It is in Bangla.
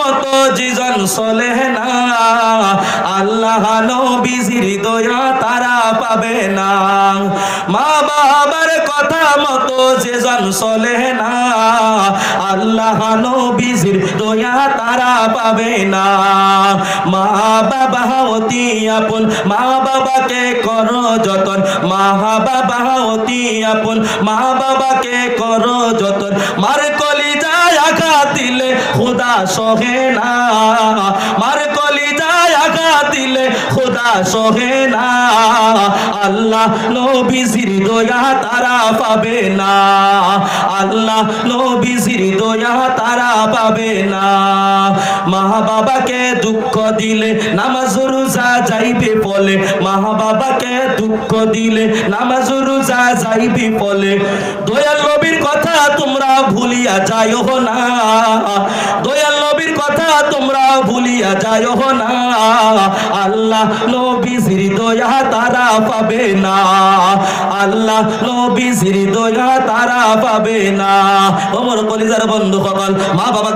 মতো জীবন চলে না, আল্লাহ নবীজির দয়া তারা পাবে না। মা বাবার কথা মতো জীবন চলে না, আল্লাহ নবীজির দয়া তারা পাবে না। মা বাবা অতি আপন, মা বাবাকে করো যতন, মা বাবা অতি আপন, মা বাবাকে করো যতন। মার কলিজায় আঘাত দিলে খোদা সহে না, মার কলিজায় আঘাত দিলে খোদা সহে না, আল্লাহ নবীজির দয়া তারা পাবে না, আল্লাহ নবীজির দয়া তারা পাবে না। মা বাবাকে দুঃখ দিলে নামাজ রোজা যাইবে ফলে, মা বাবাকে দুঃখ দিলে নামাজ রোজা যাইবে ফলে। দয়াল নবীর কথা তোমরা ভুলিয়া যাইও না, দয়াল নবীর কথা তোমরা ভুলিয়া যাইও না, আল্লাহ নবীজির দয়া তারা পাবে না, আল্লাহ নবীজির দয়া তারা পাবে না। ওমর কলিজার বন্ধু সকল মা বাবা